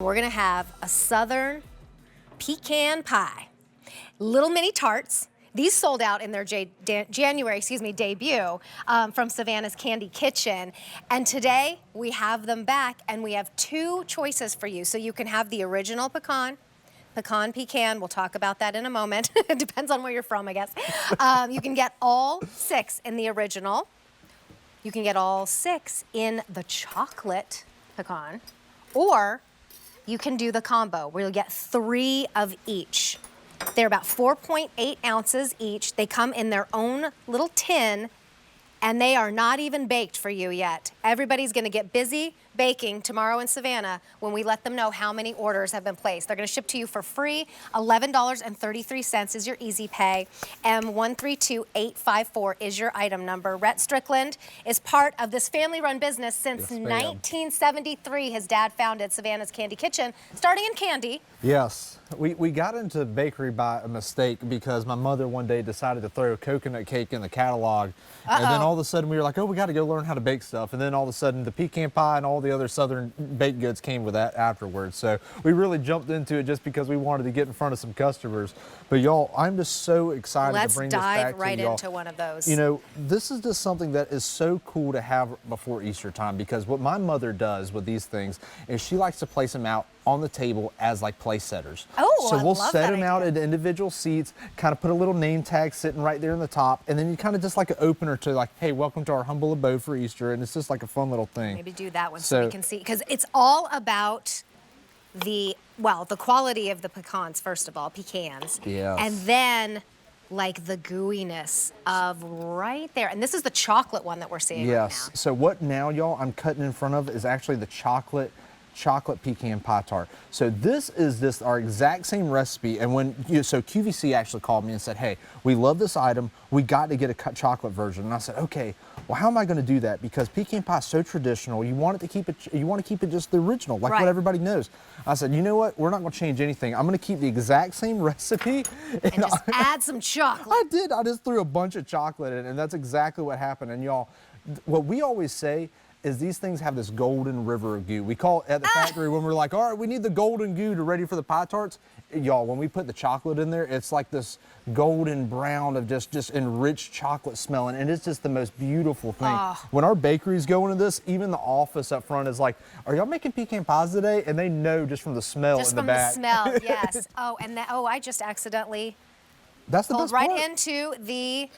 We're gonna have a Southern pecan pie. Little mini tarts. These sold out in their January debut from Savannah's Candy Kitchen. And today we have them back and we have two choices for you. So you can have the original pecan, pecan. We'll talk about that in a moment. It depends on where you're from, I guess. You can get all 6 in the original. You can get all 6 in the chocolate pecan. Or you can do the combo where you'll get 3 of each. They're about 4.8 ounces each. They come in their own little tin, and they are not even baked for you yet. Everybody's gonna get busy baking tomorrow in Savannah when we let them know how many orders have been placed. They're gonna ship to you for free. $11.33 is your easy pay. M132854 is your item number. Rhett Strickland is part of this family-run business since 1973. His dad founded Savannah's Candy Kitchen, starting in candy. Yes, we got into bakery by a mistake because my mother one day decided to throw a coconut cake in the catalog. And then all of a sudden we were like, oh, we got to go learn how to bake stuff. And then all of a sudden the pecan pie and all the other Southern baked goods came with that afterwards. So we really jumped into it just because we wanted to get in front of some customers. But y'all, I'm just so excited to bring this back to y'all. Let's dive right into one of those. You know, this is just something that is so cool to have before Easter time, because what my mother does with these things is she likes to place them out on the table as like place setters. Oh, so we'll love set that them out idea. at individual seats, kind of put a little name tag sitting right there in the top, and then you kind of just like an opener to like, hey, welcome to our humble abode for Easter, and it's just like a fun little thing. Maybe do that one so we can see, because it's all about the quality of the pecans, first of all, pecans. Yes. And then like the gooiness of right there. And this is the chocolate one that we're seeing right now. So what now, y'all, I'm cutting in front of is actually the chocolate pecan pie tart. So this is our exact same recipe. And so QVC actually called me and said, hey, we love this item. We got to get a chocolate version. And I said, okay, well, how am I going to do that? Because pecan pie is so traditional. You want to keep it just the original, like what everybody knows. I said, you know what? We're not going to change anything. I'm going to keep the exact same recipe. And just add some chocolate. I did. I just threw a bunch of chocolate in, and that's exactly what happened. And y'all, what we always say is these things have this golden river of goo. We call it at the factory when we're like, all right, we need the golden goo to ready for the pie tarts. Y'all, when we put the chocolate in there, it's like this golden brown of just enriched chocolate smelling, and it's just the most beautiful thing. When our bakeries go into this, even the office up front is like, are y'all making pecan pies today? And they know just from the smell in the back. Just from the smell, yes. I just accidentally pulled right into the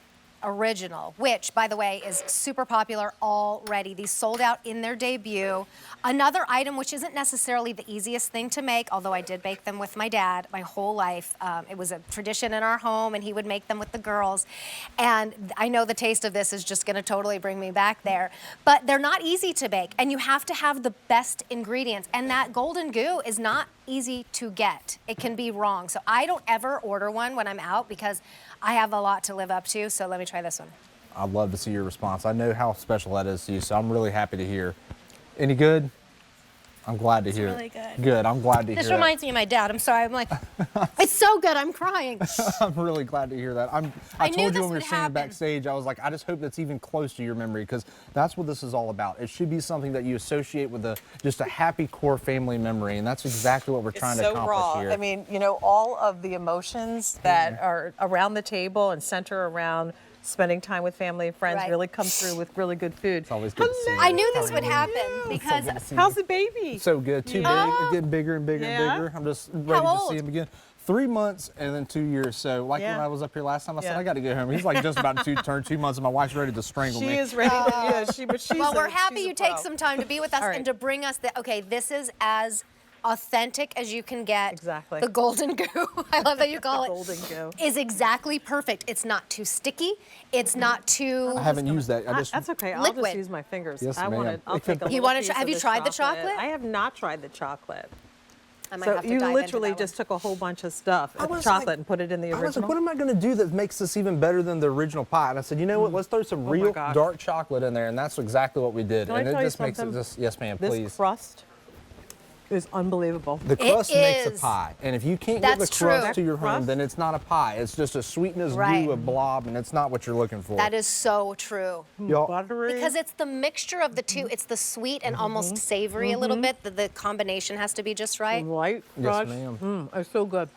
original, which, by the way, is super popular already. These sold out in their debut. Another item which isn't necessarily the easiest thing to make, although I did bake them with my dad my whole life. It was a tradition in our home, and he would make them with the girls. And I know the taste of this is just gonna totally bring me back there. But they're not easy to bake, and you have to have the best ingredients. And that golden goo is not easy to get. It can be wrong. So I don't ever order one when I'm out because I have a lot to live up to. So let me try this one. I'd love to see your response. I know how special that is to you, so I'm really happy to hear. Any good? I'm glad to hear it. Really good. Good, I'm glad to hear it. This reminds me of my dad. I'm sorry, I'm like, it's so good, I'm crying. I'm really glad to hear that. I told you when we were standing backstage, I was like, I just hope that's even close to your memory, because that's what this is all about. It should be something that you associate with just a happy core family memory, and that's exactly what we're trying to accomplish here. I mean, you know, all of the emotions that are around the table and center around spending time with family and friends really come through with really good food. It's always good to see you. I knew this would happen because how's the baby? So good, too big. It's getting bigger and bigger and bigger. I'm just ready to see him again. 3 months and then 2 years. So like when I was up here last time, I said, I got to get home. He's like just about to turn 2 months, and my wife's ready to strangle me. She is ready to, but she's well, we're happy you take some time to be with us and to bring us this is as authentic as you can get. Exactly. The golden goo, I love that you call it. Golden goo. Is exactly perfect. It's not too sticky. It's not too. I haven't used that. That's okay. I'll just use my fingers. Yes, I'll take a You little want piece to? Have of you the tried the chocolate? I have not tried the chocolate. I might So have to you dive literally into that just took a whole bunch of stuff, chocolate, and put it in the original? I was like, what am I going to do that makes this even better than the original pie? And I said, you know what? Let's throw some real dark chocolate in there, and that's exactly what we did. Can and I it tell just you makes it something? yes, ma'am, please. This crust is unbelievable. The crust makes a is. pie, and if you can't get the That's crust true. to your home, Crust? then it's not a pie. It's just a sweetness Right. goo, a blob, and it's not what you're looking for. That is so true. Y'all, Buttery. Because it's the mixture of the two. It's the sweet and almost savory a little bit. The combination has to be just right. Light Yes, crust. ma'am. It's so good.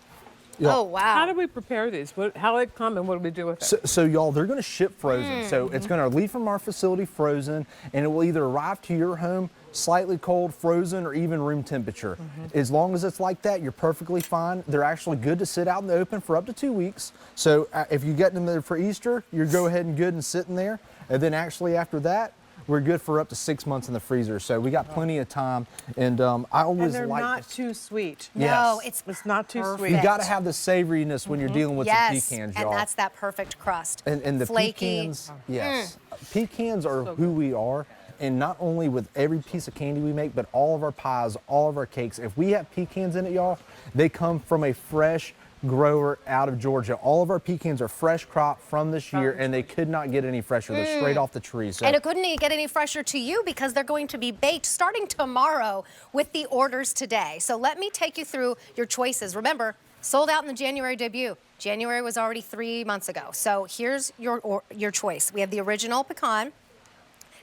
Oh, wow. How do we prepare these? How they come and what do we do with it? So y'all, they're going to ship frozen. So it's going to leave from our facility frozen, and it will either arrive to your home slightly cold, frozen, or even room temperature. As long as it's like that, you're perfectly fine. They're actually good to sit out in the open for up to 2 weeks. So if you get them there for Easter, you're go ahead and good and sitting there. And then actually after that, we're good for up to 6 months in the freezer. So we got plenty of time. And I always And they're like not this. too sweet. No, Yes. it's not too perfect. sweet. You got to have the savoriness when you're dealing with yes, the pecans, and y'all. that's that perfect crust. And the flaky. pecans, yes. Pecans are who we are. And not only with every piece of candy we make, but all of our pies, all of our cakes. If we have pecans in it, y'all, they come from a fresh grower out of Georgia. All of our pecans are fresh crop from this year, and they could not get any fresher. They're straight off the tree. So. And it couldn't get any fresher to you because they're going to be baked starting tomorrow with the orders today. So let me take you through your choices. Remember, sold out in the January debut. January was already 3 months ago. So here's your choice. We have the original pecan.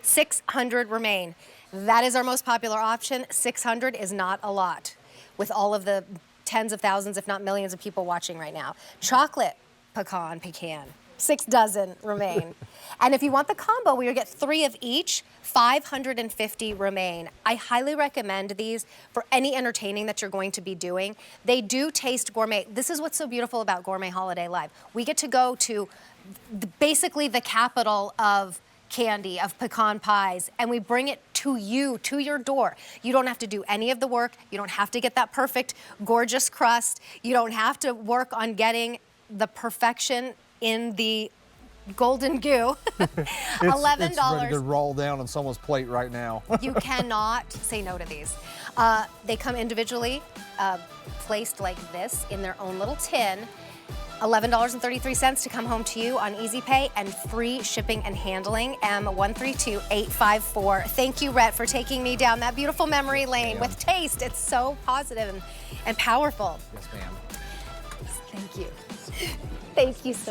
600 remain. That is our most popular option. 600 is not a lot with all of the tens of thousands, if not millions of people watching right now. Chocolate pecan, 6 dozen remain. And if you want the combo where you get 3 of each, 550 remain. I highly recommend these for any entertaining that you're going to be doing. They do taste gourmet. This is what's so beautiful about Gourmet Holiday Live. We get to go to basically the capital of candy, of pecan pies, and we bring it to you, to your door. You don't have to do any of the work. You don't have to get that perfect, gorgeous crust. You don't have to work on getting the perfection in the golden goo. $11. It's ready to roll down on someone's plate right now. You cannot say no to these. They come individually, placed like this in their own little tin. $11.33 to come home to you on Easy Pay and free shipping and handling. M132854. Thank you, Rhett, for taking me down that beautiful memory lane with taste. It's so positive and powerful. Yes, ma'am. Thank you. Thank you so much.